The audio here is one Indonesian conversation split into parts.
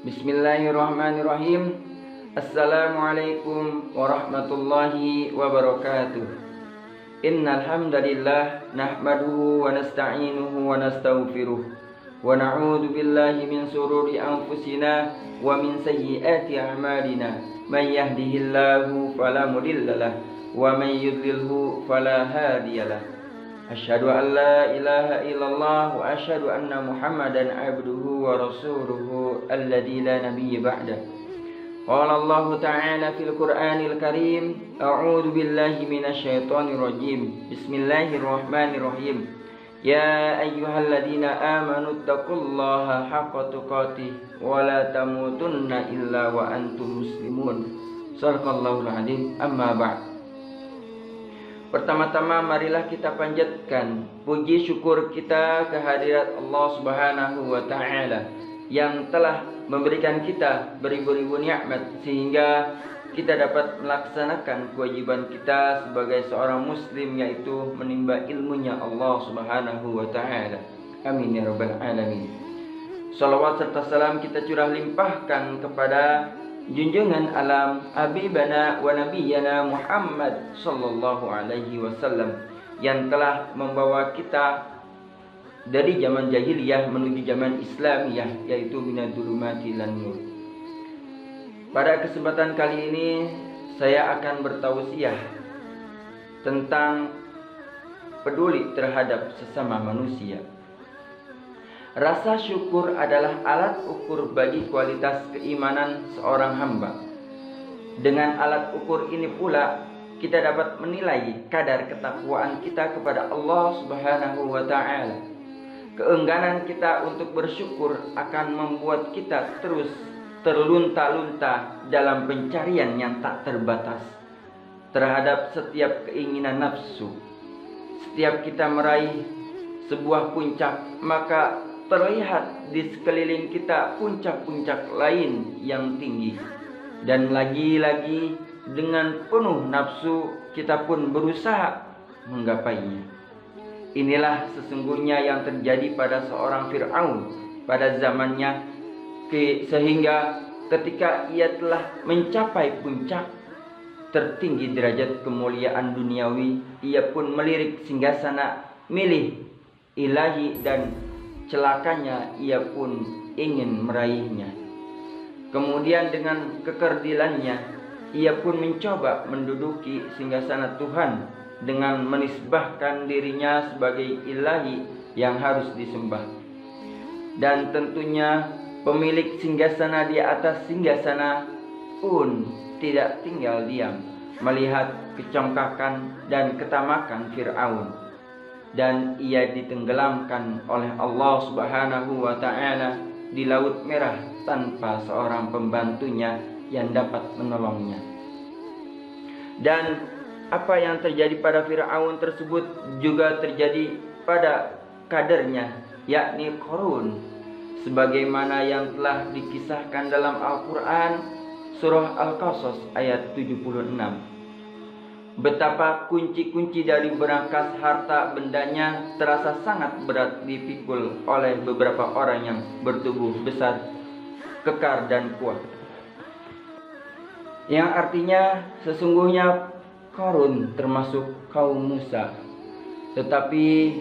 Bismillahirrahmanirrahim. Assalamualaikum warahmatullahi wabarakatuh. Innal hamdalillah nahmaduhu wa nasta'inuhu wa nastaghfiruh wa na'udzu billahi min shururi anfusina wa min sayyiati a'malina. May yahdihillahu fala mudhillalah wa may yudlilhu fala hadiyalah. Asyhadu an la ilaha illallah wa asyhadu anna Muhammadan abduhu wa rasuluhu alladzi la nabiyya ba'dah. Qala Allah ta'ala fil Qur'anil Karim, a'udzu billahi minasy syaithanir rajim. Bismillahirrahmanirrahim. Ya ayyuhalladzina amanu taqullaha haqqa tuqatih wa la tamutunna illa wa antum muslimun. Shadaqallahul adzim. Amma ba'd. Pertama-tama marilah kita panjatkan puji syukur kita kehadirat Allah Subhanahu wa taala yang telah memberikan kita beribu-ribu nikmat sehingga kita dapat melaksanakan kewajiban kita sebagai seorang muslim, yaitu menimba ilmunya Allah Subhanahu wa taala. Amin ya rabbal alamin. Salawat serta salam kita curah limpahkan kepada junjungan alam habibana wa nabiyyana Muhammad sallallahu alaihi wasallam yang telah membawa kita dari zaman jahiliyah menuju zaman Islamiyah, yaitu minadzulumati ilan nur. Pada kesempatan kali ini saya akan bertausiah tentang peduli terhadap sesama manusia. Rasa syukur adalah alat ukur bagi kualitas keimanan seorang hamba. Dengan alat ukur ini pula kita dapat menilai kadar ketakwaan kita kepada Allah Subhanahu wa taala. Keengganan kita untuk bersyukur akan membuat kita terus terlunta-lunta dalam pencarian yang tak terbatas terhadap setiap keinginan nafsu. Setiap kita meraih sebuah puncak, maka terlihat di sekeliling kita puncak-puncak lain yang tinggi, dan lagi-lagi dengan penuh nafsu kita pun berusaha menggapainya. Inilah sesungguhnya yang terjadi pada seorang Fir'aun pada zamannya, sehingga ketika ia telah mencapai puncak tertinggi derajat kemuliaan duniawi, ia pun melirik singgasana milik ilahi, dan celakanya ia pun ingin meraihnya. Kemudian dengan kekerdilannya ia pun mencoba menduduki singgasana Tuhan dengan menisbahkan dirinya sebagai ilahi yang harus disembah. Dan tentunya pemilik singgasana di atas singgasana pun tidak tinggal diam melihat kecongkakan dan ketamakan Fir'aun, dan ia ditenggelamkan oleh Allah Subhanahu wa taala di Laut Merah tanpa seorang pembantunya yang dapat menolongnya. Dan apa yang terjadi pada Fir'aun tersebut juga terjadi pada kadernya, yakni Qarun, sebagaimana yang telah dikisahkan dalam Al-Quran surah Al-Qasas ayat 76. Betapa kunci-kunci dari berangkas harta bendanya terasa sangat berat dipikul oleh beberapa orang yang bertubuh besar, kekar dan kuat. Yang artinya sesungguhnya Qarun termasuk kaum Musa, tetapi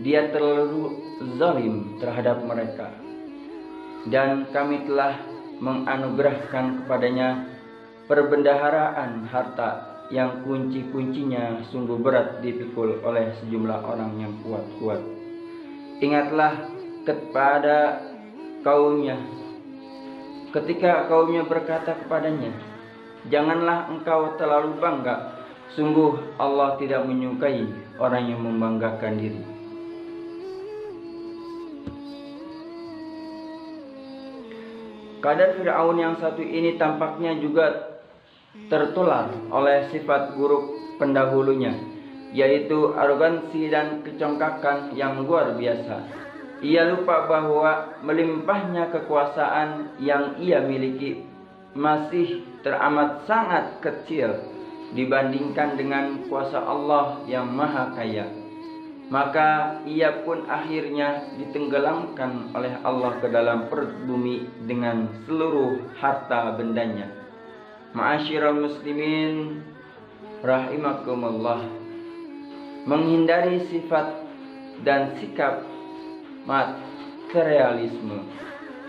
dia terlalu zalim terhadap mereka, dan kami telah menganugerahkan kepadanya perbendaharaan harta yang kunci-kuncinya sungguh berat dipikul oleh sejumlah orang yang kuat-kuat. Ingatlah kepada kaumnya ketika kaumnya berkata kepadanya, janganlah engkau terlalu bangga, sungguh Allah tidak menyukai orang yang membanggakan diri. Kadar Fir'aun yang satu ini tampaknya juga tertular oleh sifat buruk pendahulunya, yaitu arogansi dan kecongkakan yang luar biasa. Ia lupa bahwa melimpahnya kekuasaan yang ia miliki masih teramat sangat kecil dibandingkan dengan kuasa Allah yang maha kaya. maka ia pun akhirnya ditenggelamkan oleh Allah ke dalam perut bumi dengan seluruh harta bendanya. Ma'asyiral muslimin rahimakumullah, menghindari sifat dan sikap materialisme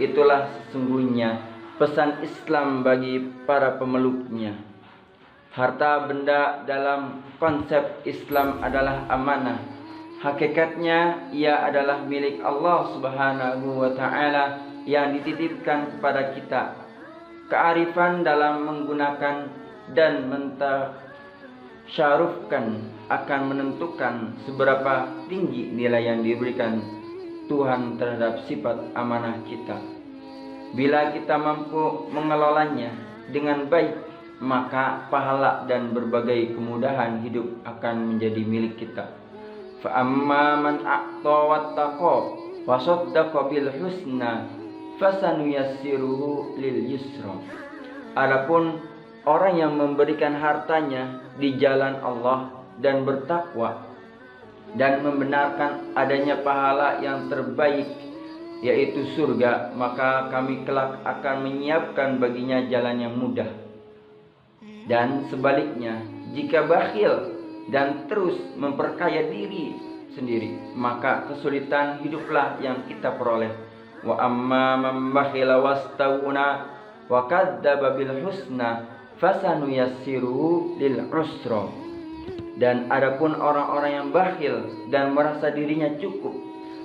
itulah sesungguhnya pesan Islam bagi para pemeluknya. Harta benda dalam konsep Islam adalah amanah. Hakikatnya ia adalah milik Allah Subhanahu wa taala yang dititipkan kepada kita. Kearifan dalam menggunakan dan mentasyarufkan akan menentukan seberapa tinggi nilai yang diberikan Tuhan terhadap sifat amanah kita. Bila kita mampu mengelolanya dengan baik, maka pahala dan berbagai kemudahan hidup akan menjadi milik kita. Fa amma man a'ta wattaqa wa saddaqa bil husna fasanuyassiruhu lil yusra. Adapun orang yang memberikan hartanya di jalan Allah dan bertakwa dan membenarkan adanya pahala yang terbaik, yaitu surga, maka kami kelak akan menyiapkan baginya jalan yang mudah. Dan sebaliknya, jika bakhil dan terus memperkaya diri sendiri, maka kesulitan hiduplah yang kita peroleh. Wa amma man bakhila wastaghna wa kadzdzaba bil husna fasanuyassiruhu lil usra. Dan adapun orang-orang yang bakhil dan merasa dirinya cukup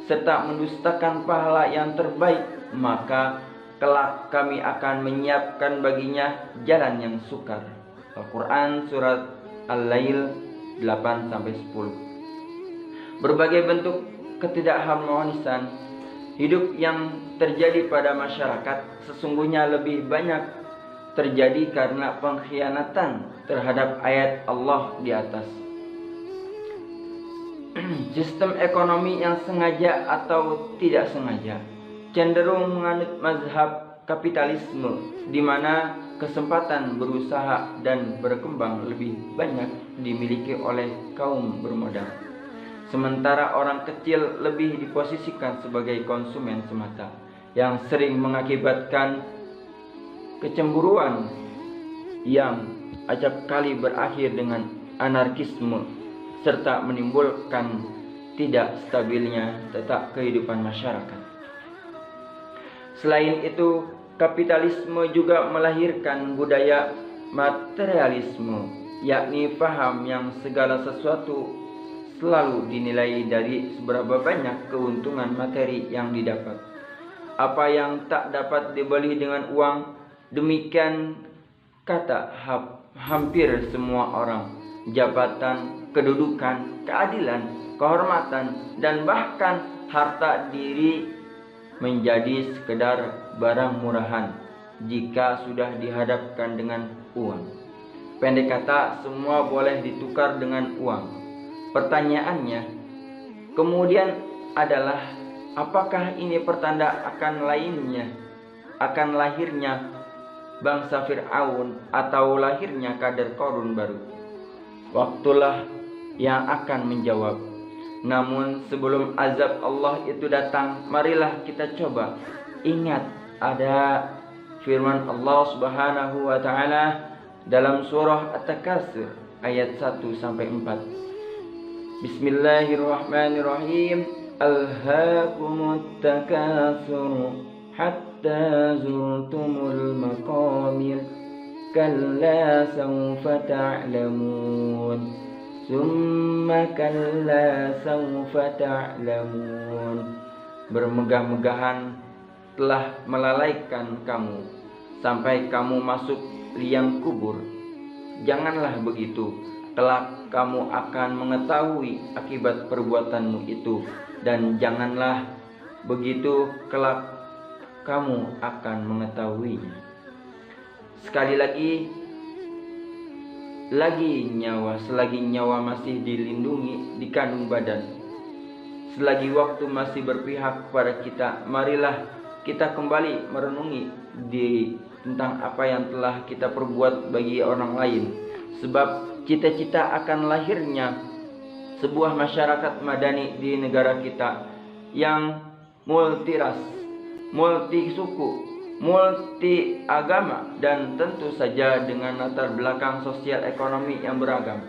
serta mendustakan pahala yang terbaik, maka kelak kami akan menyiapkan baginya jalan yang sukar. Al-Quran Surat Al-Lail 8-10. Berbagai bentuk ketidakharmonisan hidup yang terjadi pada masyarakat sesungguhnya lebih banyak terjadi karena pengkhianatan terhadap ayat Allah di atas. Sistem ekonomi yang sengaja atau tidak sengaja cenderung menganut mazhab kapitalisme, di mana kesempatan berusaha dan berkembang lebih banyak dimiliki oleh kaum bermodal, sementara orang kecil lebih diposisikan sebagai konsumen semata, yang sering mengakibatkan kecemburuan yang acap kali berakhir dengan anarkisme serta menimbulkan tidak stabilnya tata kehidupan masyarakat. Selain itu, kapitalisme juga melahirkan budaya materialisme, yakni paham yang segala sesuatu selalu dinilai dari seberapa banyak keuntungan materi yang didapat. Apa yang tak dapat dibeli dengan uang, demikian kata hampir semua orang. Jabatan, kedudukan, keadilan, kehormatan, dan bahkan harta diri menjadi sekedar barang murahan jika sudah dihadapkan dengan uang. Pendek kata, semua boleh ditukar dengan uang. Pertanyaannya kemudian adalah, apakah ini pertanda akan lahirnya bangsa Fir'aun atau lahirnya kader Qarun baru? Waktulah yang akan menjawab. Namun sebelum azab Allah itu datang, marilah kita coba ingat ada firman Allah Subhanahu wa taala dalam surah At-Takasur ayat 1-4. Bismillahirrahmanirrahim. Alhaakumut takasur hatta zurtumul maqabir kalla sawfa ta'lamun summa kalla sawfa ta'lamun. Bermegah-megahan telah melalaikan kamu sampai kamu masuk liang kubur. Janganlah begitu, kelak kamu akan mengetahui akibat perbuatanmu itu, dan janganlah begitu, kelak kamu akan mengetahuinya. Sekali lagi nyawa, selagi nyawa masih dilindungi di kandung badan, selagi waktu masih berpihak kepada kita, marilah kita kembali merenungi tentang apa yang telah kita perbuat bagi orang lain. Sebab cita-cita akan lahirnya sebuah masyarakat madani di negara kita yang multiras, multi suku, multi agama, dan tentu saja dengan latar belakang sosial ekonomi yang beragam,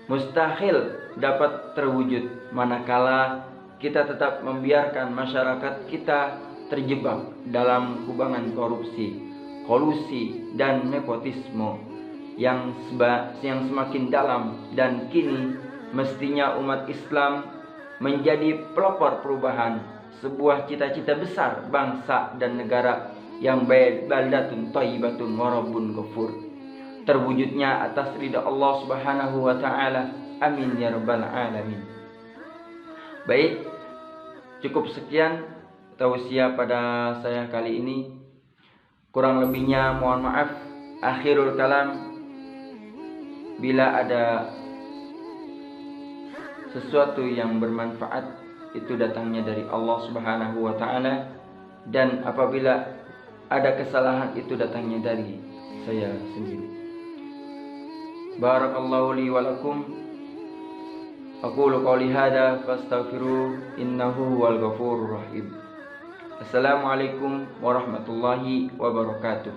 mustahil dapat terwujud manakala kita tetap membiarkan masyarakat kita terjebak dalam kubangan korupsi, kolusi, dan nepotisme yang semakin dalam. Dan kini mestinya umat Islam menjadi pelopor perubahan sebuah cita-cita besar bangsa dan negara yang baldatun thayyibatun wa rabbun ghafur, terwujudnya atas ridha Allah Subhanahu wa taala. Amin ya rabbal alamin. Baik, cukup sekian tausiah pada saya kali ini. Kurang lebihnya mohon maaf. Akhirul kalam, bila ada sesuatu yang bermanfaat itu datangnya dari Allah Subhanahu wa taala, dan apabila ada kesalahan itu datangnya dari saya sendiri. Barakallahu li wa lakum. Aqulu qawli hadza fastaghfiruhu innahu huwal ghafurur rahim. Assalamualaikum warahmatullahi wabarakatuh.